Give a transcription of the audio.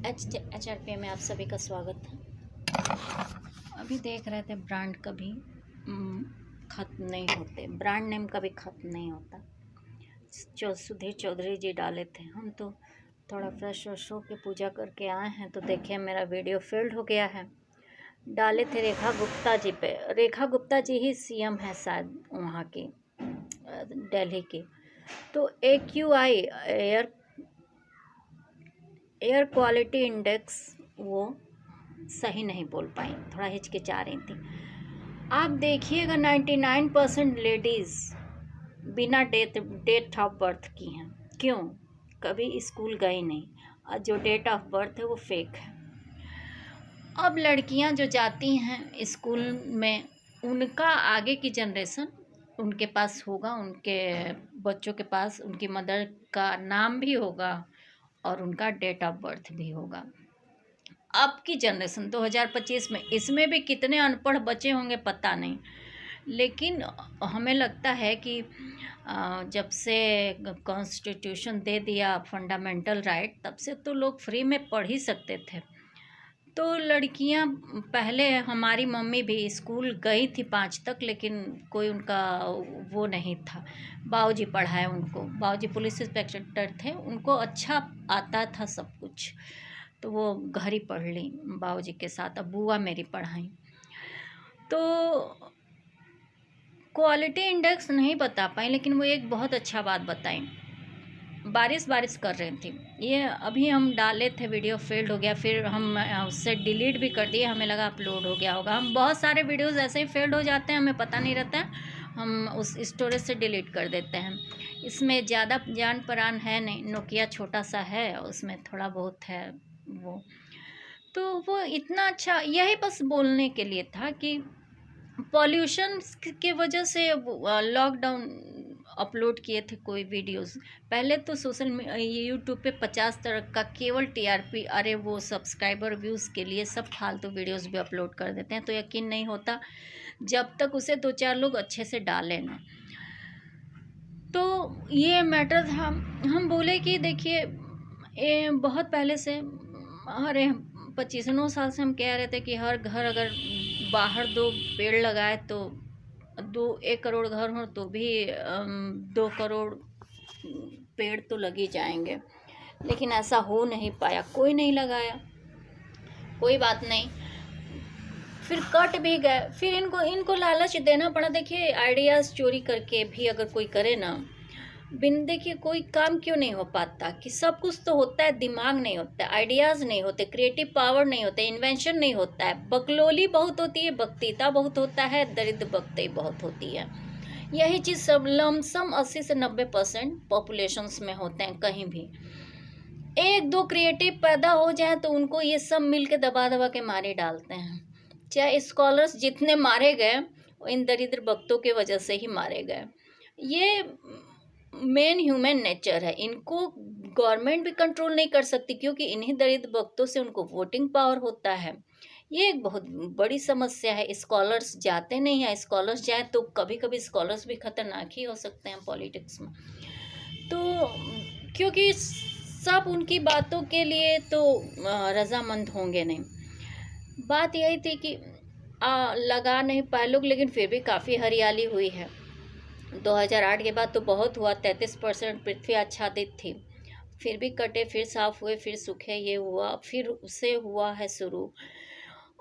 HRP में आप सभी का स्वागत है। अभी देख रहे थे ब्रांड कभी ख़त्म नहीं होते, ब्रांड नेम कभी ख़त्म नहीं होता। सुधीर चौधरी जी डाले थे, हम तो थोड़ा फ्रेश व्रेश होकर पूजा करके आए हैं तो देखे मेरा वीडियो फेल्ड हो गया है। डाले थे रेखा गुप्ता जी पे। रेखा गुप्ता जी ही CM है शायद वहाँ की, दिल्ली की। तो AQI एयर क्वालिटी इंडेक्स वो सही नहीं बोल पाई, थोड़ा हिचकिचा रही थी। आप देखिएगा 99% लेडीज़ बिना डेट ऑफ बर्थ की हैं। क्यों? कभी स्कूल गई नहीं और जो डेट ऑफ बर्थ है वो फेक है। अब लड़कियां जो जाती हैं स्कूल में, उनका आगे की जनरेशन उनके पास होगा, उनके बच्चों के पास उनकी मदर का नाम भी होगा और उनका डेट ऑफ बर्थ भी होगा। अब की जनरेशन 2025 में इसमें भी कितने अनपढ़ बच्चे होंगे पता नहीं, लेकिन हमें लगता है कि जब से कॉन्स्टिट्यूशन दे दिया फंडामेंटल राइट, तब से तो लोग फ्री में पढ़ ही सकते थे। तो लड़कियां, पहले हमारी मम्मी भी स्कूल गई थी 5 तक, लेकिन कोई उनका वो नहीं था। बाऊजी पढ़ाए उनको, बाऊजी पुलिस इंस्पेक्टर थे, उनको अच्छा आता था सब कुछ, तो वो घर ही पढ़ ली बाऊजी के साथ। अब बुआ मेरी पढ़ाई। तो क्वालिटी इंडेक्स नहीं बता पाई, लेकिन वो एक बहुत अच्छा बात बताई। बारिश कर रही थी, ये अभी हम डाले थे, वीडियो फेल्ड हो गया, फिर हम उससे डिलीट भी कर दिए, हमें लगा अपलोड हो गया होगा। हम बहुत सारे वीडियोस ऐसे ही फेल्ड हो जाते हैं, हमें पता नहीं रहता है, हम उस स्टोरेज से डिलीट कर देते हैं। इसमें ज़्यादा जान परान है नहीं, नोकिया छोटा सा है, उसमें थोड़ा बहुत है वो। तो वो इतना अच्छा, यही बस बोलने के लिए था कि पॉल्यूशन के वजह से लॉकडाउन अपलोड किए थे कोई वीडियोस। पहले तो यूट्यूब पे 50 तरह का केवल TRP, अरे वो सब्सक्राइबर व्यूज़ के लिए सब फालतू वीडियोस भी अपलोड कर देते हैं, तो यकीन नहीं होता जब तक उसे 2-4 लोग अच्छे से डालें ना। तो ये मैटर था, हम बोले कि देखिए, ये बहुत पहले से, अरे 25 साल से हम कह रहे थे कि हर घर अगर बाहर 2 पेड़ लगाए तो 1 करोड़ घर हो तो भी 2 करोड़ पेड़ तो लग ही जाएंगे, लेकिन ऐसा हो नहीं पाया, कोई नहीं लगाया। कोई बात नहीं, फिर कट भी गए, फिर इनको लालच देना पड़ा। देखिए, आइडियाज़ चोरी करके भी अगर कोई करे ना, देखिए कोई काम क्यों नहीं हो पाता, कि सब कुछ तो होता है, दिमाग नहीं होता है, आइडियाज़ नहीं होते, क्रिएटिव पावर नहीं होते, इन्वेंशन नहीं होता है, बकलोली बहुत होती है, बक्तीता बहुत होता है, दरिद्र बकते बहुत होती है। यही चीज़ सब लमसम 80 से 90% पॉपुलेशंस में होते हैं। कहीं भी 1-2 क्रिएटिव पैदा हो जाए तो उनको ये सब मिल के दबा दबा के मारे डालते हैं। चाहे स्कॉलर्स जितने मारे गए, इन दरिद्र बक्तों के वजह से ही मारे गए। ये मेन ह्यूमन नेचर है, इनको गवर्नमेंट भी कंट्रोल नहीं कर सकती, क्योंकि इन्हीं दरिद्र वक्तों से उनको वोटिंग पावर होता है। ये एक बहुत बड़ी समस्या है। स्कॉलर्स जाते नहीं हैं, स्कॉलर्स जाए तो कभी कभी स्कॉलर्स भी खतरनाक ही हो सकते हैं पॉलिटिक्स में। तो क्योंकि सब उनकी बातों के लिए तो रजामंद होंगे नहीं। बात यही थी कि लगा नहीं पाए लोग, लेकिन फिर भी काफ़ी हरियाली हुई है। 2008 के बाद तो बहुत हुआ, 33% पृथ्वी आच्छादित थी, फिर भी कटे, फिर साफ हुए, फिर सूखे, ये हुआ, फिर उसे हुआ है शुरू।